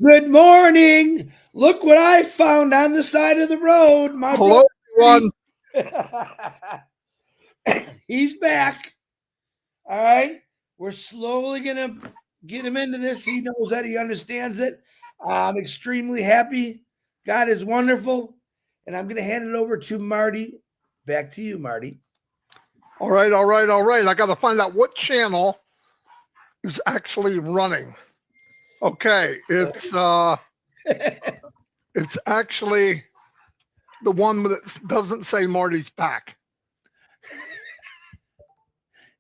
Good morning. Look what I found on the side of the road. My Hello, everyone. brother. He's back. All right. We're slowly going to get him into this. He knows that. He understands it. I'm extremely happy. God is wonderful. And I'm going to hand it over to Marty. Back to you, Marty. All right. I got to find out what channel is actually running. Okay, it's actually the one that doesn't say Marty's back.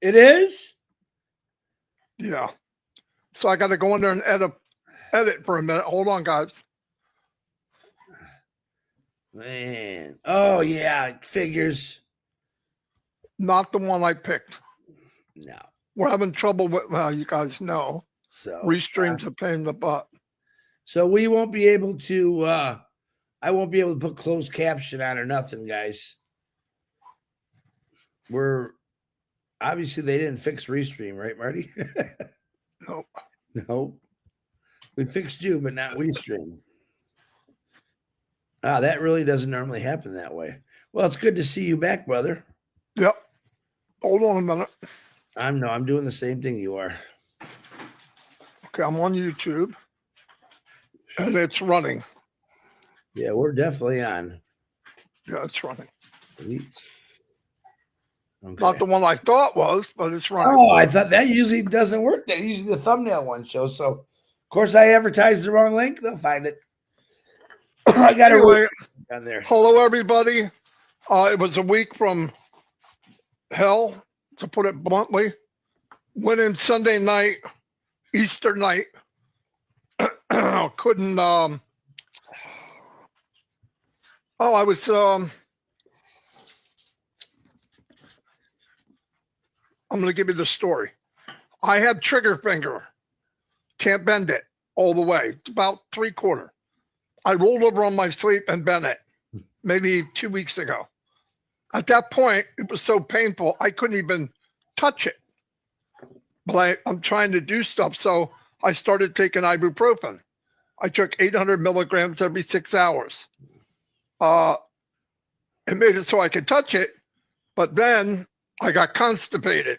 It is? Yeah. So I got to go in there and edit for a minute. Hold on, guys. Man. Oh, yeah. Figures. Not the one I picked. No. We're having trouble with, you guys know, So Restream's a pain in the butt. So we won't be able to I won't be able to put closed caption on or nothing, guys. We're obviously they didn't fix Restream, right, Marty? Nope. No. We fixed you, but not Restream. That really doesn't normally happen that way. Well, it's good to see you back, brother. Yep. Hold on a minute. I'm doing the same thing you are. Okay, I'm on YouTube. And it's running. Yeah, we're definitely on. Yeah, it's running. Okay. Not the one I thought was, but it's running. Oh, I thought that usually doesn't work. That usually the thumbnail one shows. So, of course, I advertised the wrong link. They'll find it. I got anyway, on there. Hello, everybody. It was a week from hell, to put it bluntly. Went in Sunday night, Easter night. Couldn't. I was. I'm going to give you the story. I had trigger finger. Can't bend it all the way. It's about 3/4. I rolled over on my sleep and bent it maybe 2 weeks ago. At that point, it was so painful, I couldn't even touch it. But I'm trying to do stuff, so I started taking ibuprofen. I took 800 milligrams every 6 hours. It made it so I could touch it, but then I got constipated.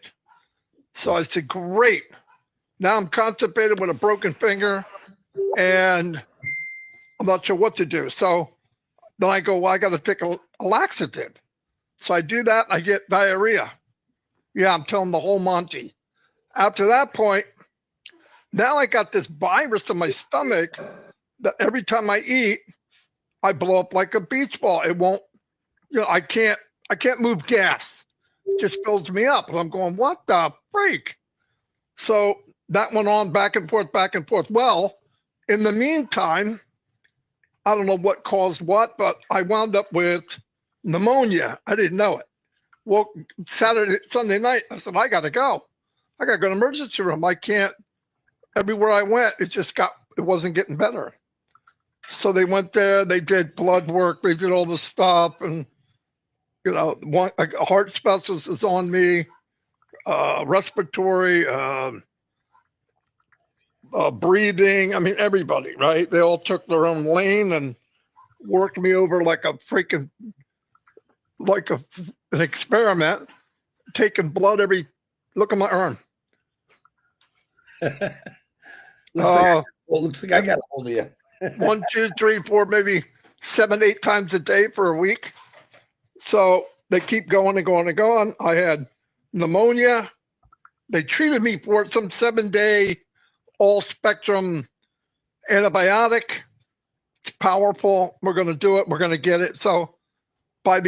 So I said, great. Now I'm constipated with a broken finger, and I'm not sure what to do. So then I go, well, I got to take a laxative. So I do that, I get diarrhea. Yeah, I'm telling the whole Monty. After that point, now I got this virus in my stomach that every time I eat, I blow up like a beach ball. It won't, I can't move gas. It just fills me up. And I'm going, what the freak? So that went on back and forth, back and forth. Well, in the meantime, I don't know what caused what, but I wound up with pneumonia. I didn't know it. Well, Sunday night, I said, I got to go. I got to go to the emergency room. I can't. Everywhere I went, it wasn't getting better. So they went there. They did blood work. They did all the stuff, and a heart specialist is on me, respiratory, breathing. I mean, everybody, right? They all took their own lane and worked me over like a freaking, an experiment, taking blood every. Look at my arm. looks like I got a hold of you. 1, 2, 3, 4, maybe 7, 8 times a day for a week. So they keep going and going and going. I had pneumonia. They treated me for some 7-day all spectrum antibiotic. It's powerful. We're going to do it. We're going to get it. So by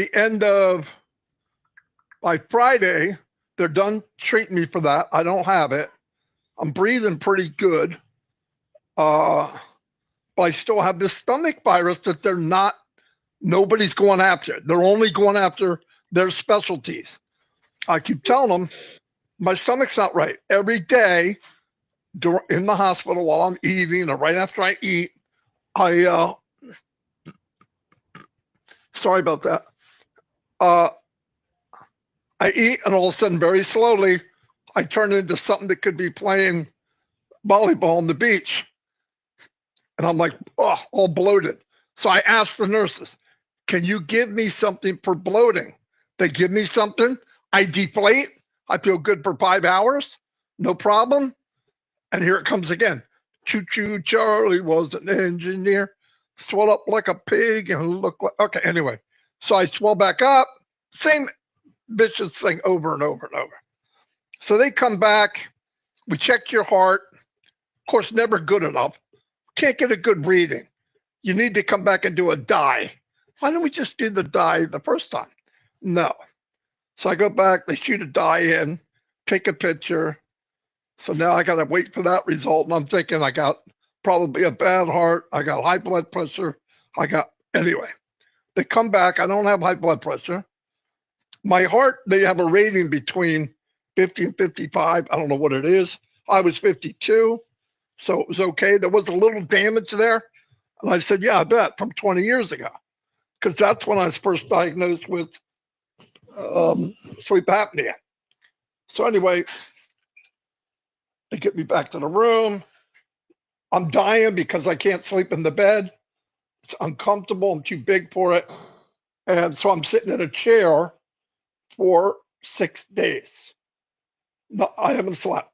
Friday, they're done treating me for that. I don't have it. I'm breathing pretty good. But I still have this stomach virus that nobody's going after. They're only going after their specialties. I keep telling them, my stomach's not right. Every day in the hospital while I'm eating or right after I eat, sorry about that. I eat, and all of a sudden, very slowly, I turn into something that could be playing volleyball on the beach. And I'm like, oh, all bloated. So I asked the nurses, can you give me something for bloating? They give me something. I deflate. I feel good for 5 hours. No problem. And here it comes again. Choo choo Charlie was an engineer. Swelled up like a pig and looked like. Okay, anyway. So I swell back up. Same vicious thing over and over and over. So they come back. We check your heart. Of course, never good enough. Can't get a good reading. You need to come back and do a dye. Why don't we just do the dye the first time? No. So I go back, they shoot a dye in, take a picture. So now I got to wait for that result. And I'm thinking I got probably a bad heart. I got high blood pressure. Anyway, they come back. I don't have high blood pressure. My heart, they have a rating between 50 and 55. I don't know what it is. I was 52. So it was okay. There was a little damage there. And I said, yeah, I bet, from 20 years ago. Because that's when I was first diagnosed with sleep apnea. So anyway, they get me back to the room. I'm dying because I can't sleep in the bed. It's uncomfortable. I'm too big for it. And so I'm sitting in a chair for 6 days. No, I haven't slept.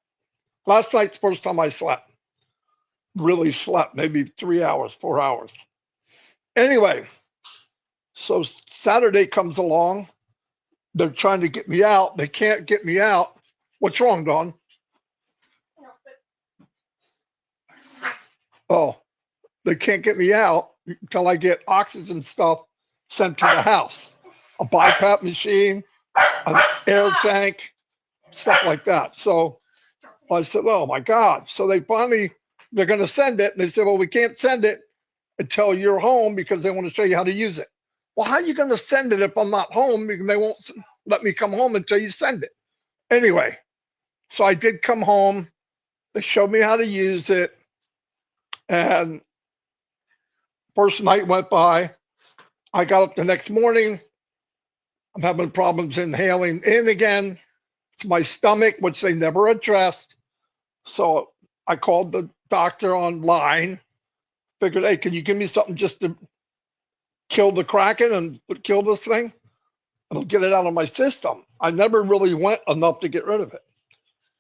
Last night's the first time I slept. Really slept, maybe 3 hours, 4 hours. Anyway, so Saturday comes along. They're trying to get me out. They can't get me out. What's wrong, Dawn? Oh, they can't get me out until I get oxygen stuff sent to the house. A BiPAP machine, an air tank, stuff like that. So I said, oh my God. So they're going to send it. And they said, well, we can't send it until you're home because they want to show you how to use it. Well, how are you going to send it if I'm not home? Because they won't let me come home until you send it. Anyway, so I did come home. They showed me how to use it. And first night went by. I got up the next morning. I'm having problems inhaling in again. It's my stomach, which they never addressed. So I called the doctor online. Figured, hey, can you give me something just to kill the Kraken and kill this thing? And get it out of my system. I never really went enough to get rid of it.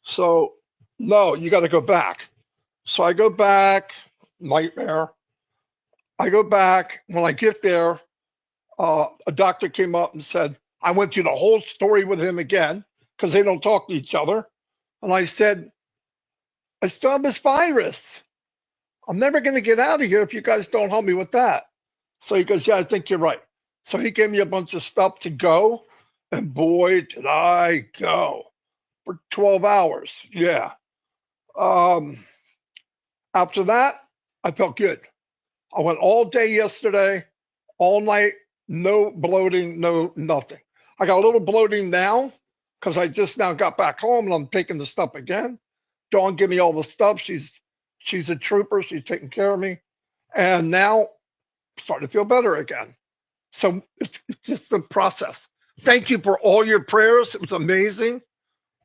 So, no, you got to go back. So I go back, nightmare. I go back. When I get there, a doctor came up and said, I went through the whole story with him again because they don't talk to each other. And I said, I still have this virus. I'm never going to get out of here if you guys don't help me with that. So he goes, yeah, I think you're right. So he gave me a bunch of stuff to go. And boy, did I go for 12 hours. Yeah. After that, I felt good. I went all day yesterday, all night, no bloating, no nothing. I got a little bloating now because I just now got back home and I'm taking the stuff again. Dawn give me all the stuff. She's a trooper. She's taking care of me. And now I'm starting to feel better again. So it's just the process. Thank you for all your prayers. It was amazing.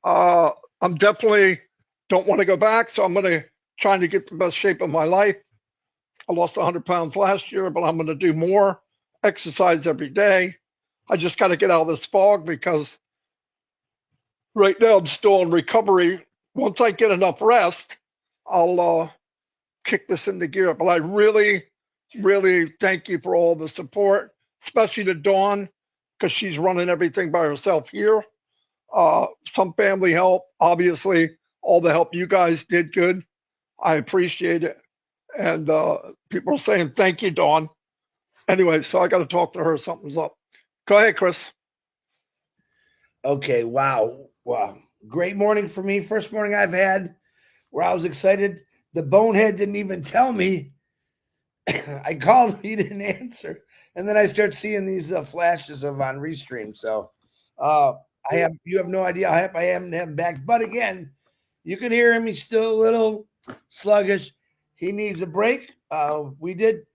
I'm definitely don't want to go back, so I'm going to try to get the best shape of my life. I lost 100 pounds last year, but I'm going to do more, exercise every day. I just got to get out of this fog because right now I'm still in recovery. Once I get enough rest, I'll kick this into gear. But I really, really thank you for all the support, especially to Dawn, because she's running everything by herself here. Some family help, obviously, all the help you guys did good. I appreciate it. And people are saying, thank you, Dawn. Anyway, so I got to talk to her. Something's up. Go ahead, Chris. Okay, wow. Wow. Great morning for me. First morning I've had where I was excited. The bonehead didn't even tell me. I called, he didn't answer. And then I start seeing these flashes of on Restream. So you have no idea how happy I am to have him back. But again, you can hear him. He's still a little sluggish. He needs a break. We did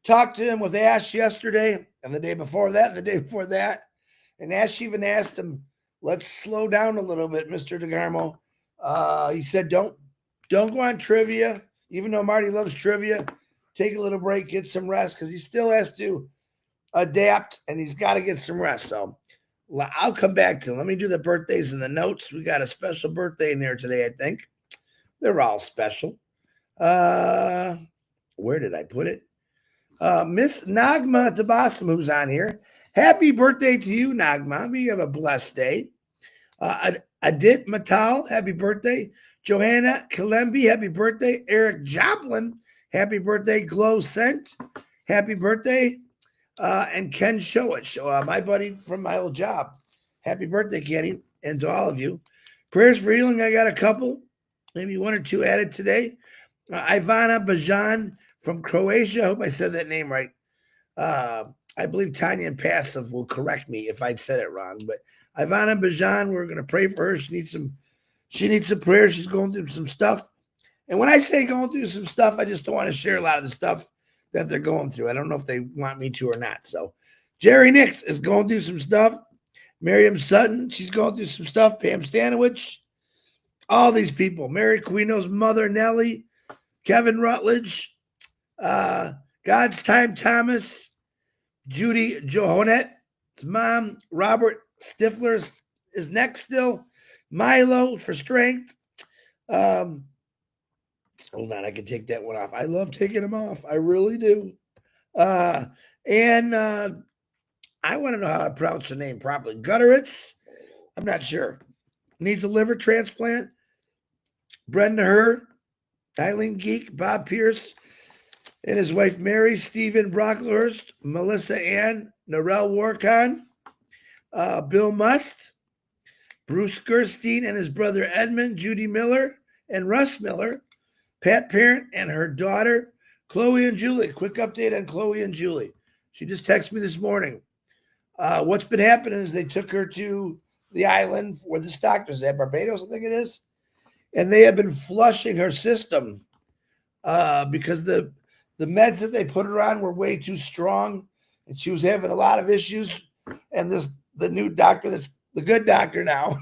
talk to him with Ash yesterday and the day before that, and the day before that. And Ash even asked him, let's slow down a little bit, Mr. DeGarmo. He said, don't go on trivia. even though Marty loves trivia, take a little break, get some rest, because he still has to adapt and he's got to get some rest. So I'll come back to him. Let me do the birthdays and the notes. We got a special birthday in there today, I think. They're all special. Where did I put it? Miss Nagma Tabassum, who's on here. Happy birthday to you, Nagma. You have a blessed day. Adit Matal, happy birthday. Johanna Kalembi, happy birthday. Eric Joplin, happy birthday. Glow Scent, happy birthday. And Ken Showich, my buddy from my old job. Happy birthday, Kenny, and to all of you. Prayers for healing, I got a couple, maybe one or two added today. Ivana Bajan from Croatia. I hope I said that name right. I believe Tanya and Passive will correct me if I said it wrong. But Ivana Bajan, we're going to pray for her. She needs some prayers. She's going through some stuff. And when I say going through some stuff, I just don't want to share a lot of the stuff that they're going through. I don't know if they want me to or not. So Jerry Nix is going through some stuff. Miriam Sutton, she's going through some stuff. Pam Stanowich, all these people. Mary Quino's mother, Nellie, Kevin Rutledge, God's Time Thomas, Judy Johonet's mom, Robert Stifler is next still, Milo for strength. Hold on, I can take that one off. I love taking them off. I really do. And I want to know how to pronounce the name properly. Gutteritz, I'm not sure. Needs a liver transplant. Brenda Herr, Eileen Geek, Bob Pierce, and his wife Mary, Stephen Brocklehurst, Melissa Ann, Narelle Warcon, Bill Must, Bruce Gerstein and his brother Edmund, Judy Miller, and Russ Miller, Pat Parent and her daughter, Chloe and Julie. Quick update on Chloe and Julie. She just texted me this morning. What's been happening is they took her to the island where this doctor's at, Barbados, I think it is, and they have been flushing her system because the meds that they put her on were way too strong, and she was having a lot of issues. And the new doctor, that's the good doctor now,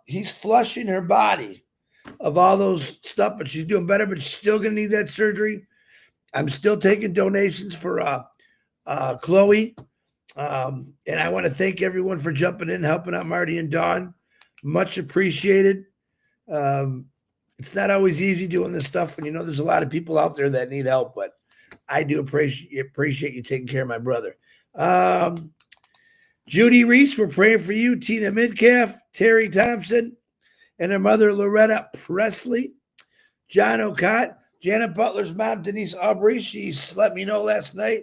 he's flushing her body of all those stuff, but she's doing better, but she's still going to need that surgery. I'm still taking donations for Chloe. And I want to thank everyone for jumping in, helping out Marty and Dawn. Much appreciated. It's not always easy doing this stuff when there's a lot of people out there that need help, but I do appreciate you taking care of my brother. Judy Reese, we're praying for you. Tina Midcalf, Terry Thompson, and her mother, Loretta Presley. John O'Cott, Janet Butler's mom, Denise Aubrey. She let me know last night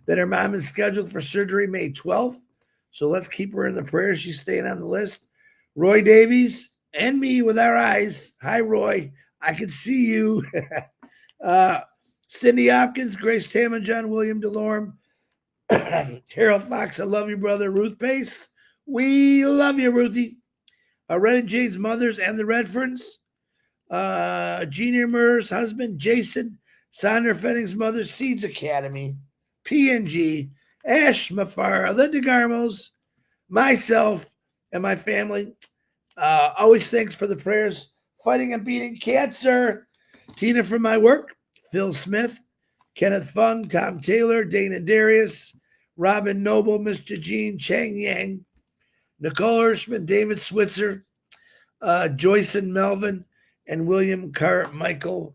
that her mom is scheduled for surgery May 12th. So let's keep her in the prayers. She's staying on the list. Roy Davies and me with our eyes. Hi, Roy. I can see you. Cindy Hopkins, Grace Tamman, John William DeLorme, Harold Fox, I love you, brother. Ruth Pace, we love you, Ruthie. Red and Jane's mothers and the Redfords. Jeannie Murr's husband, Jason. Sandra Fenning's mother, Seeds Academy. PNG, Ash Mafara, the DeGarmos, myself, and my family. Always thanks for the prayers. Fighting and beating cancer. Tina from my work. Phil Smith, Kenneth Fung, Tom Taylor, Dana Darius, Robin Noble, Mr. Jean Chang Yang, Nicole Hirschman, David Switzer, Joyce and Melvin, and William Carmichael.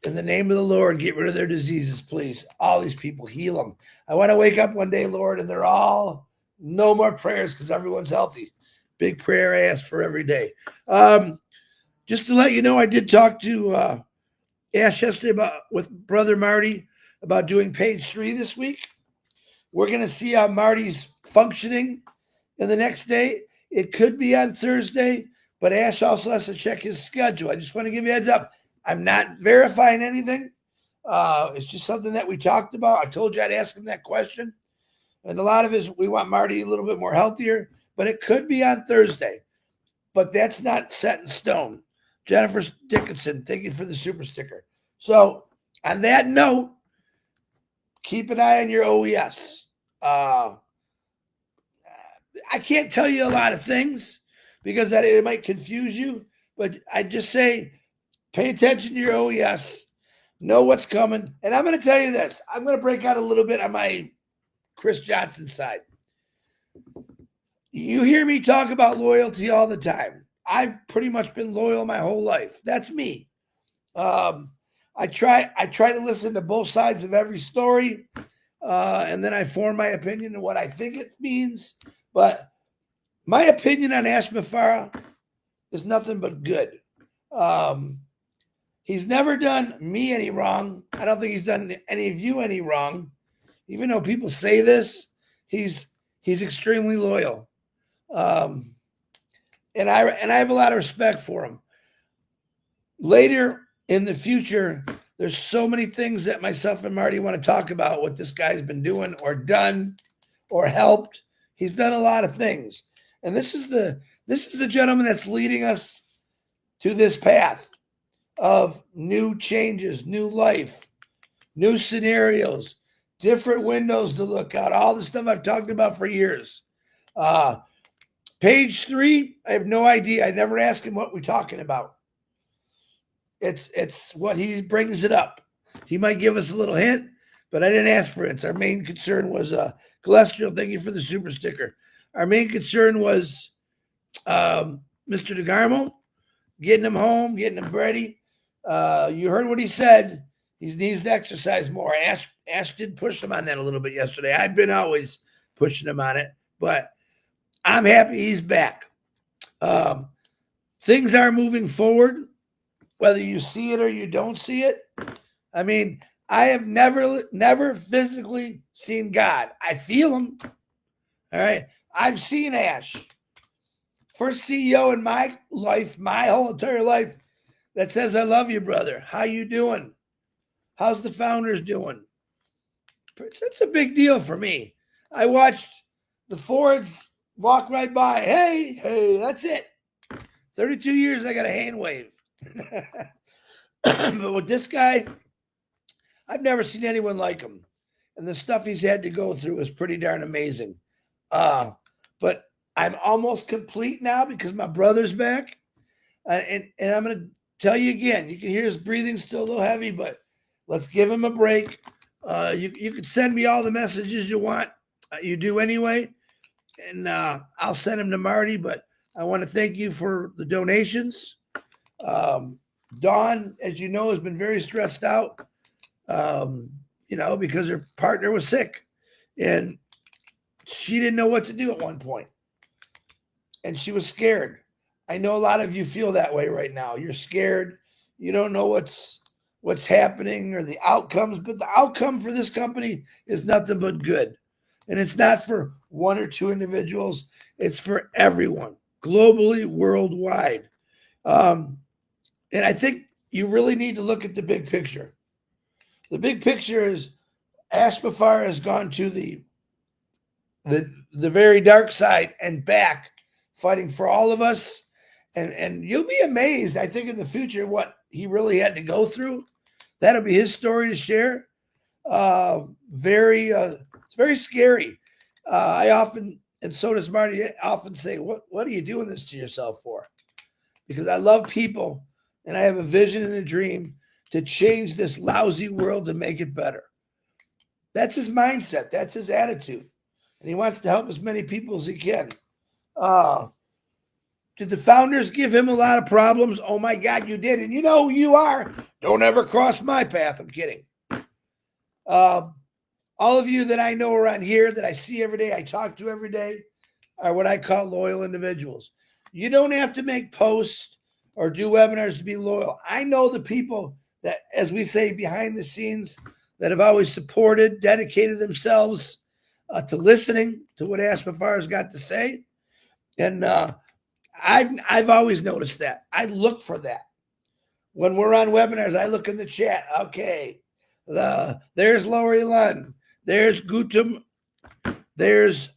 In the name of the Lord, get rid of their diseases, please. All these people, heal them. I want to wake up one day, Lord, and they're all no more prayers because everyone's healthy. Big prayer I ask for every day. Just to let you know, I did talk to Ash yesterday with Brother Marty about doing page 3 this week. We're going to see how Marty's functioning in the next day. It could be on Thursday, but Ash also has to check his schedule. I just want to give you a heads up. I'm not verifying anything. It's just something that we talked about. I told you I'd ask him that question. And a lot of it is we want Marty a little bit more healthier, but it could be on Thursday. But that's not set in stone. Jennifer Dickinson, thank you for the super sticker. So on that note, keep an eye on your OES. I can't tell you a lot of things because it might confuse you, But I just say, pay attention to your OES, know what's coming. And I'm going to tell you this. I'm going to break out a little bit on my Chris Johnson side. You hear me talk about loyalty all the time. I've pretty much been loyal my whole life. That's me. Um, I try to listen to both sides of every story, and then I form my opinion of what I think it means. But my opinion on Ash Mafara is nothing but good. Um, he's never done me any wrong. I don't think he's done any of you any wrong. Even though people say this, he's extremely loyal. Um, and I have a lot of respect for him. Later in the future, there's so many things that myself and Marty want to talk about what this guy's been doing or done or helped. He's done a lot of things. And this is the gentleman that's leading us to this path of new changes, new life, new scenarios, different windows to look out, all the stuff I've talked about for years. Page 3, I have no idea. I never asked him what we're talking about. It's what he brings it up. He might give us a little hint, but I didn't ask for it. Our main concern was cholesterol. Thank you for the super sticker. Our main concern was Mr. DeGarmo, getting him home, getting him ready. You heard what he said. He needs to exercise more. Ash did push him on that a little bit yesterday. I've been always pushing him on it, but I'm happy he's back. Things are moving forward, whether you see it or you don't see it. I mean, I have never physically seen God. I feel him. All right. I've seen Ash. First CEO in my life, my whole entire life, that says, I love you, brother. How you doing? How's the founders doing? That's a big deal for me. I watched the Fords walk right by. Hey, that's it. 32 years, I got a hand wave. But with this guy, I've never seen anyone like him. And the stuff he's had to go through is pretty darn amazing. But I'm almost complete now because my brother's back. And I'm going to tell you again, you can hear his breathing still a little heavy, but let's give him a break. You can send me all the messages you want. You do anyway. And I'll send them to Marty, but I want to thank you for the donations. Dawn, as you know, has been very stressed out, because her partner was sick and she didn't know what to do at one point. And she was scared. I know a lot of you feel that way right now. You're scared. You don't know what's happening or the outcomes, but the outcome for this company is nothing but good. And it's not for one or two individuals. It's for everyone, globally, worldwide. And I think you really need to look at the big picture. The big picture is Ash Mafara has gone to the very dark side and back, fighting for all of us. And you'll be amazed, I think, in the future what he really had to go through. That'll be his story to share. It's very scary. I often, and so does Marty, often say, what are you doing this to yourself for? Because I love people and I have a vision and a dream to change this lousy world and make it better. That's his mindset. That's his attitude. And he wants to help as many people as he can. Did the founders give him a lot of problems? Oh my God, you did. And you know who you are. Don't ever cross my path. I'm kidding. All of you that I know around here that I see every day, I talk to every day, are what I call loyal individuals. You don't have to make posts or do webinars to be loyal. I know the people that, as we say, behind the scenes, that have always supported, dedicated themselves to listening to what Ash Mafara's got to say. And I've always noticed that. I look for that. When we're on webinars, I look in the chat. Okay, there's Lori Lund. There's Gutum. There's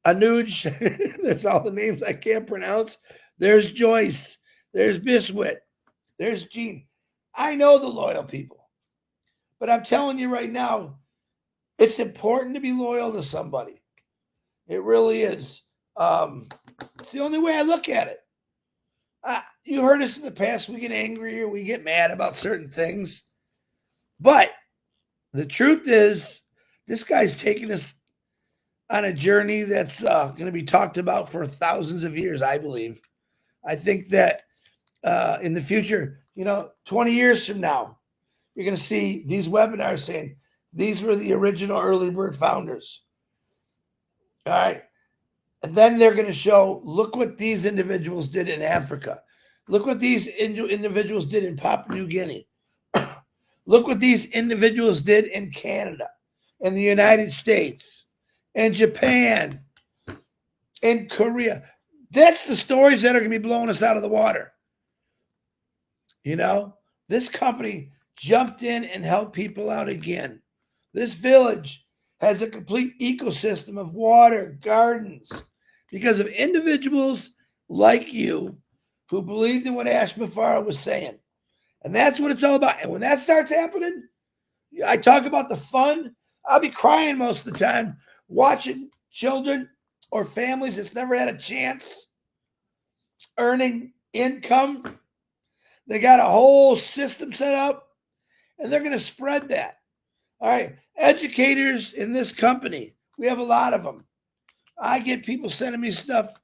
Anuj. There's all the names I can't pronounce. There's Joyce. There's Biswit. There's Gene. I know the loyal people. But I'm telling you right now, it's important to be loyal to somebody. It really is. It's the only way I look at it. You heard us in the past. We get angry or we get mad about certain things. But the truth is, this guy's taking us on a journey that's going to be talked about for thousands of years, I believe. I think that in the future, 20 years from now, you're going to see these webinars saying these were the original early bird founders. All right. And then they're going to show, look what these individuals did in Africa. Look what these individuals did in Papua New Guinea. Look what these individuals did in Canada, in the United States, in Japan, in Korea. That's the stories that are going to be blowing us out of the water. This company jumped in and helped people out again. This village has a complete ecosystem of water, gardens, because of individuals like you who believed in what Ash Mafara was saying. And that's what it's all about. And when that starts happening, I talk about the fun. I'll be crying most of the time watching children or families that's never had a chance earning income. They got a whole system set up, and they're going to spread that. All right. Educators in this company, we have a lot of them. I get people sending me stuff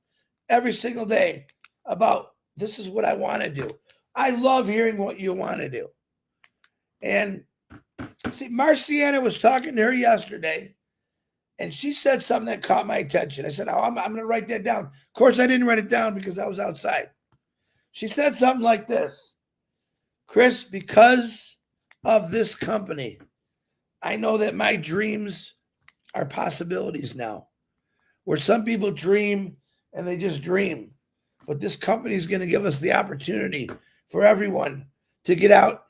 every single day about this is what I want to do. I love hearing what you want to do. And see, Marciana was talking to her yesterday, and she said something that caught my attention. I said, oh, I'm going to write that down. Of course, I didn't write it down because I was outside. She said something like this: Chris, because of this company, I know that my dreams are possibilities now. Where some people dream and they just dream. But this company is going to give us the opportunity for everyone to get out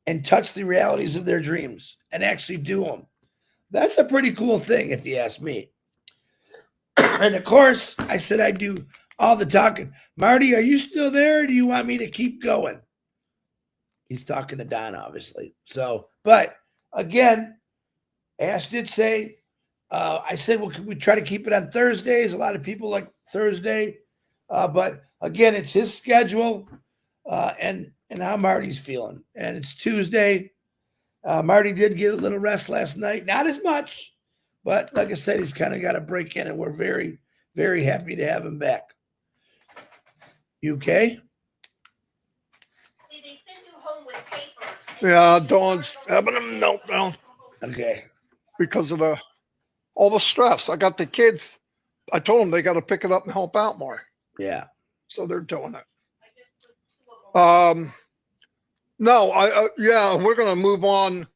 and touch the realities of their dreams and actually do them. That's a pretty cool thing, if you ask me. And of course, I said I do all the talking. Marty, are you still there? Or do you want me to keep going? He's talking to Don, obviously. So, but again, Ash did say, I said, well, can we try to keep it on Thursdays? A lot of people like Thursday. But again, it's his schedule and how Marty's feeling. And it's Tuesday. Marty did get a little rest last night. Not as much, but like I said, he's kind of got a break in, and we're very, very happy to have him back. You okay? Yeah, Dawn's having a meltdown. Okay. Because of all the stress. I got the kids. I told them they got to pick it up and help out more. Yeah. So they're doing it. No, yeah, we're going to move on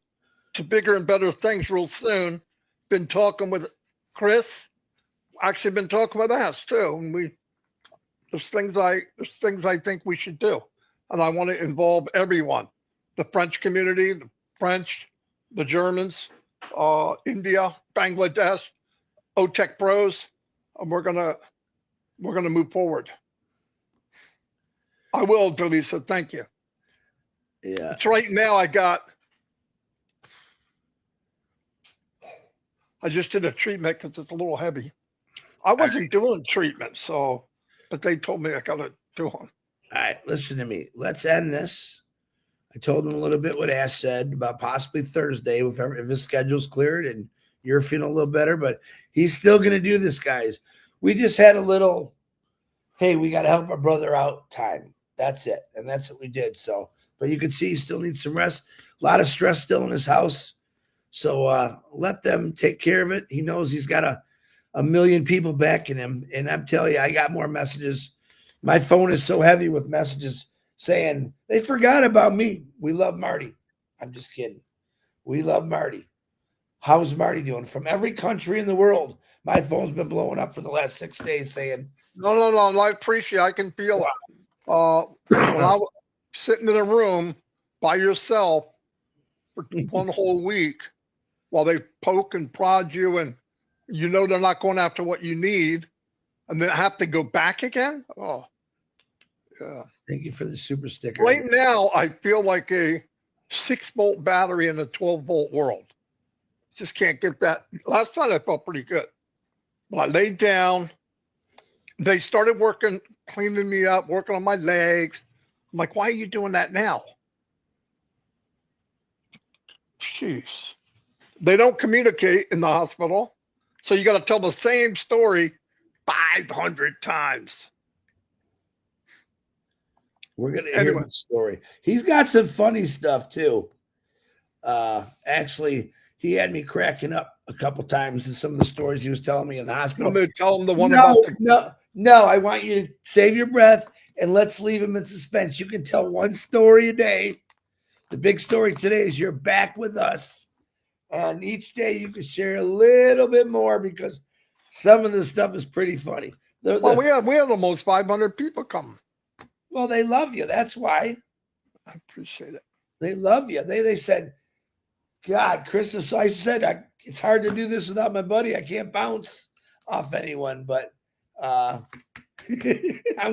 to bigger and better things real soon. Been talking with Chris. Actually, been talking with Ash too, and there's things I think we should do, and I want to involve everyone, the French community, the French, the Germans, India, Bangladesh, OTEC Bros, and we're gonna move forward. I will, Delisa. Thank you. Yeah. It's right now. I just did a treatment because it's a little heavy. I wasn't doing treatment, but they told me I got to do one. All right, listen to me. Let's end this. I told him a little bit what Ash said about possibly Thursday if his schedule's cleared and you're feeling a little better, but he's still going to do this, guys. We just had a little, hey, we got to help our brother out time. That's it. And that's what we did. So, but you can see he still needs some rest. A lot of stress still in his house. So let them take care of it. He knows he's got a million people backing him. And I'm telling you, I got more messages. My phone is so heavy with messages saying they forgot about me. We love Marty. I'm just kidding. We love Marty. How's Marty doing? From every country in the world, my phone's been blowing up for the last 6 days saying, No, I appreciate it. I can feel it. When I was sitting in a room by yourself for one whole week while they poke and prod you and they're not going after what you need and then have to go back again. Oh, yeah. Thank you for the super sticker. Right now, I feel like a 6-volt battery in a 12-volt world. Just can't get that. Last night I felt pretty good. But I laid down, They started working, cleaning me up, working on my legs. I'm like, why are you doing that now? Jeez. They don't communicate in the hospital. So you got to tell the same story 500 times. We're gonna hear Anyway, the story. He's got some funny stuff too. Actually, he had me cracking up a couple times in some of the stories he was telling me in the I'm hospital. going to tell them the one about No, the. no, no. I want you to save your breath and let's leave him in suspense. You can tell one story a day. The big story today is you're back with us. And each day you can share a little bit more because some of the stuff is pretty funny. Well, we had almost 500 people come. Well, they love you. That's why I appreciate it. they love you. They said, God, Chris. So I said, it's hard to do this without my buddy. I can't bounce off anyone, but I'm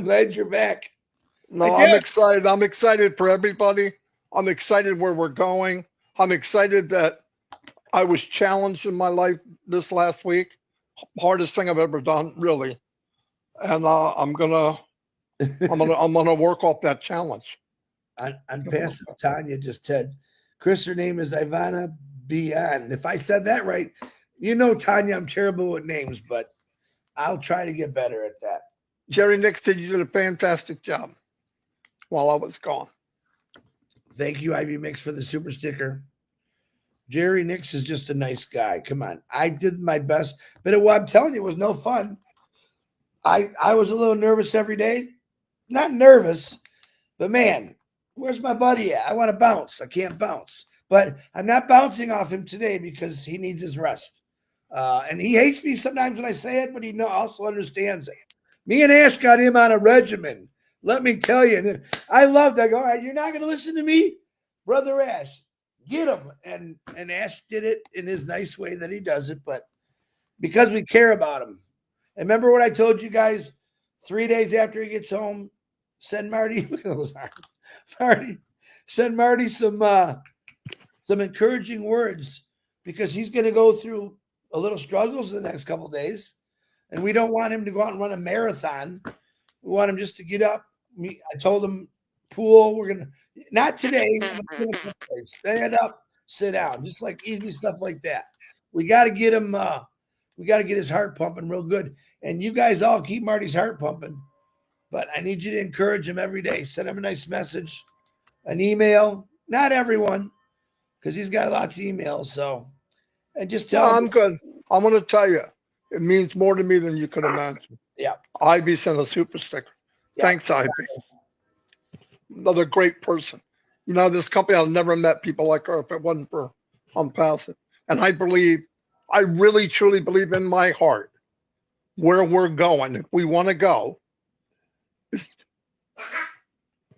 glad you're back. I No, I'm did. excited. I'm excited for everybody. I'm excited where we're going. I'm excited that I was challenged in my life this last week. Hardest thing I've ever done, really. And I'm gonna work off that challenge. Onpassive Tanya just said, Chris, her name is Ivana Bian. If I said that right, you know, Tanya, I'm terrible with names, but I'll try to get better at that. Jerry Nix said you did a fantastic job while I was gone. Thank you, Ivy Mix, for the super sticker. Jerry Nix is just a nice guy. Come on. I did my best, but what I'm telling you, it was no fun. I was a little nervous every day. Not nervous, but man, where's my buddy at? I want to bounce. I can't bounce. But I'm not bouncing off him today because he needs his rest. And he hates me sometimes when I say it, but he also understands it. Me and Ash got him on a regimen. Let me tell you. I loved it. I go, all right, you're not going to listen to me? Brother Ash, get him. And Ash did it in his nice way that he does it, but because we care about him. And remember what I told you guys 3 days after he gets home? Send Marty, look at those arms. Marty, send Marty some encouraging words because he's going to go through a little struggles in the next couple of days. And we don't want him to go out and run a marathon. We want him just to get up. I told him, pool, we're going to, not today, stand up, sit down, just like easy stuff like that. We got to get him, we got to get his heart pumping real good. And you guys all keep Marty's heart pumping. But I need you to encourage him every day. Send him a nice message, an email. Not everyone, because he's got lots of emails. So, and just tell him. I'm good. I'm going to tell you, it means more to me than you could imagine. Yeah. Ivy sent a super sticker. Yeah. Thanks, Ivy. Another great person. You know, this company, I've never met people like her if it wasn't for Onpassive. And I really, truly believe in my heart where we're going, if we want to go,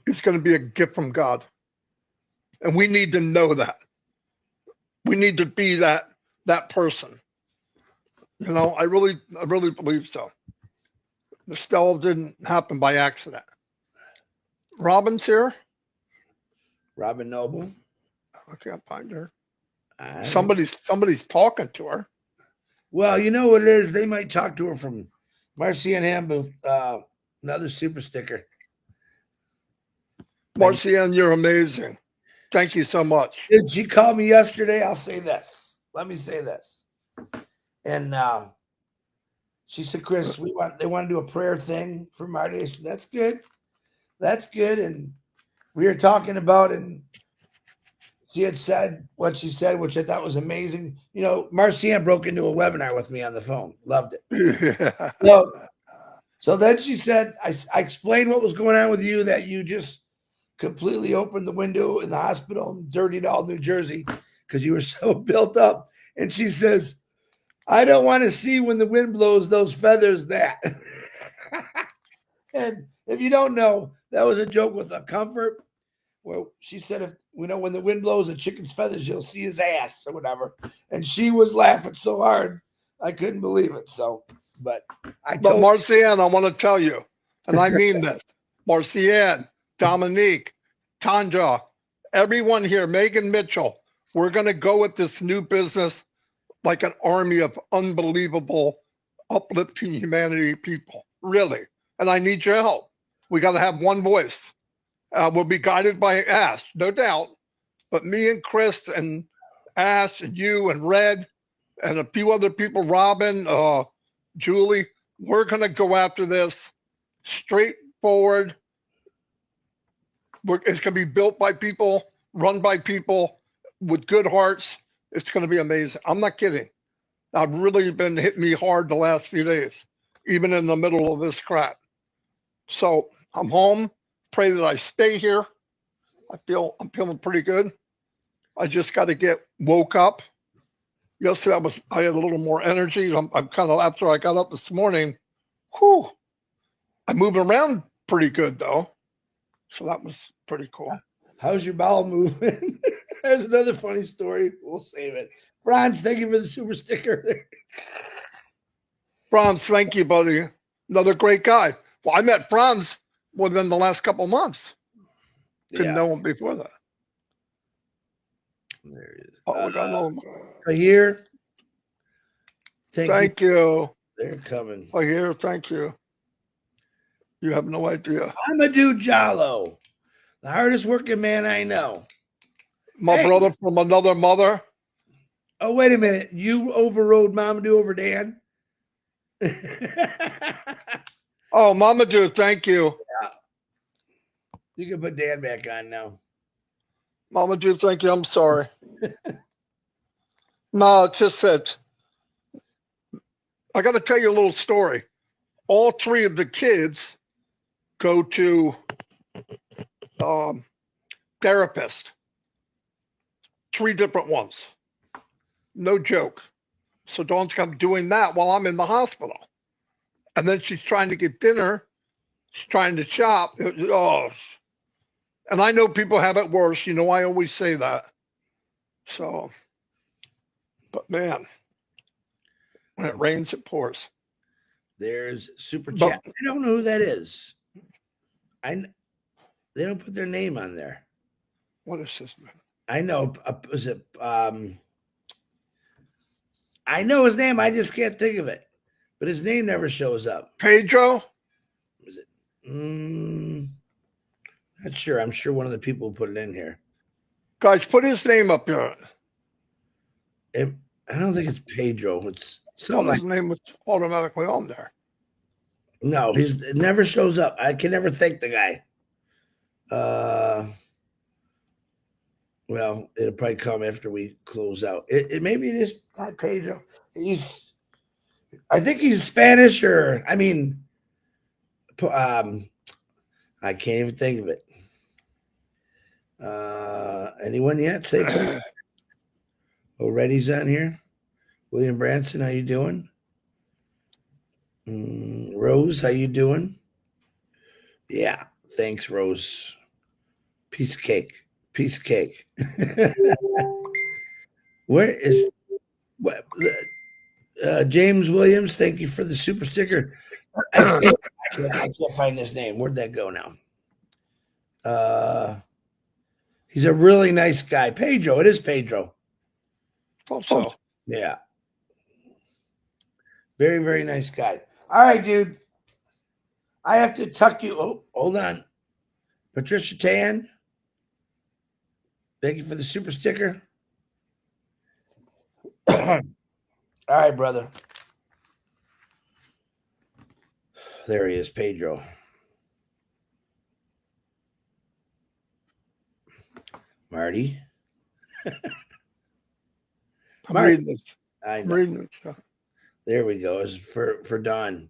it's going to be a gift from God. And we need to know that. We need to be that person. You know, I really believe so. The stall didn't happen by accident. Robin's here. Robin Noble. I can't find her. Somebody's talking to her. Well, you know what it is? They might talk to her from Marcy and Hambu, another super sticker. Marcianne, you're amazing. Thank you so much. Did she call me yesterday? I'll say this. Let me say this. And she said, Chris, they want to do a prayer thing for Marty. I said, that's good. That's good. And we were talking about, and she had said what she said, which I thought was amazing. You know, Marcianne broke into a webinar with me on the phone. Loved it. Yeah. So then she said, I explained what was going on with you, that you just completely opened the window in the hospital and dirtied all New Jersey because you were so built up. And she says, I don't want to see when the wind blows those feathers that. And if you don't know, that was a joke with a comfort where she said, if when the wind blows a chicken's feathers, you'll see his ass or whatever. And she was laughing so hard, I couldn't believe it. So, but Marcianne, I want to tell you, and I mean this, Marcianne, Dominique, Tanja, everyone here, Megan Mitchell, we're going to go with this new business like an army of unbelievable, uplifting humanity people. really. And I need your help. We got to have one voice. We'll be guided by Ash, no doubt. But me and Chris and Ash and you and Red and a few other people, Robin, Julie, we're going to go after this straightforward. It's going to be built by people, run by people with good hearts. It's going to be amazing. I'm not kidding. I've really been hitting me hard the last few days, even in the middle of this crap. So I'm home. Pray that I stay here. I'm feeling pretty good. I just got to get woke up. Yesterday I had a little more energy. I'm kind of, after I got up this morning, whew, I'm moving around pretty good though. So that was pretty cool. How's your bowel movement? There's another funny story. We'll save it. Franz, thank you for the super sticker. Franz, thank you, buddy. Another great guy. Well, I met Franz within the last couple of months. Didn't know him before that. There he is. Oh, we got another right here. Thank you. They're coming. Right here. Thank you. You have no idea. Amadou Jallo, the hardest working man I know. My brother from another mother. Oh, wait a minute. You overrode Mamadou over Dan? Oh, Mamadou, thank you. Yeah. You can put Dan back on now. Mamadou, thank you. I'm sorry. No, it's just that I got to tell you a little story. All three of the kids go to therapist. 3 different ones. No joke. So Dawn's come doing that while I'm in the hospital. And then she's trying to get dinner. She's trying to shop. Oh. And I know people have it worse. You know, I always say that. So, but man, when it rains, it pours. There's Super Chat. I don't know who that is. They don't put their name on there. What is this, man? I know. Is it? I know his name. I just can't think of it. But his name never shows up. Pedro? Is it? Not sure. I'm sure one of the people put it in here. Guys, put his name up here. I don't think it's Pedro. It's something. His name was automatically on there. No, it never shows up. I can never thank the guy. Well, it'll probably come after we close out. Maybe it is not Pedro. I think he's Spanish, or I can't even think of it. Anyone yet? Say Already's on here. William Branson, how you doing? Rose, how you doing? Yeah, thanks, Rose. Piece of cake. Where is James Williams? Thank you for the super sticker. I can't find his name. Where'd that go now? He's a really nice guy. Pedro. It is Pedro. So. Yeah. Very, very nice guy. All right, dude. I have to tuck you. Oh, hold on. Patricia Tan. Thank you for the super sticker. All right, brother. There he is, Pedro. Marty. I'm reading this. I'm reading it. There we go. It's for Dawn.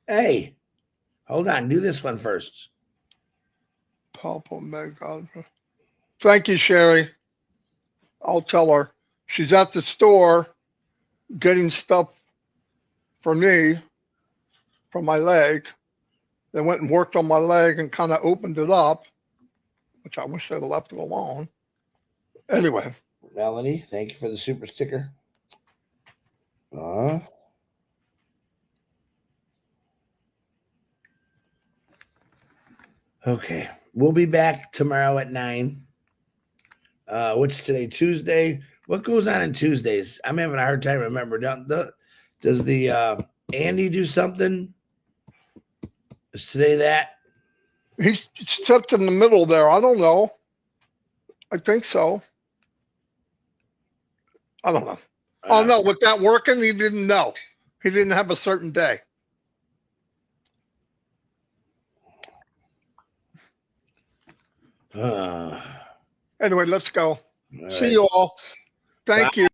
Hey, hold on. Do this one first. Papa Mega. Thank you, Sherry. I'll tell her. She's at the store getting stuff for me for my leg. They went and worked on my leg and kind of opened it up, which I wish they'd have left it alone. Anyway. Melanie, thank you for the super sticker. Okay. We'll be back tomorrow at 9. What's today? Tuesday. What goes on Tuesdays? I'm having a hard time remembering. Does the Andy do something? Is today that? He stepped in the middle there. I don't know. I think so. I don't know. Oh no, with that working, he didn't know. He didn't have a certain day. Anyway, let's go. See Right. you all. Thank you.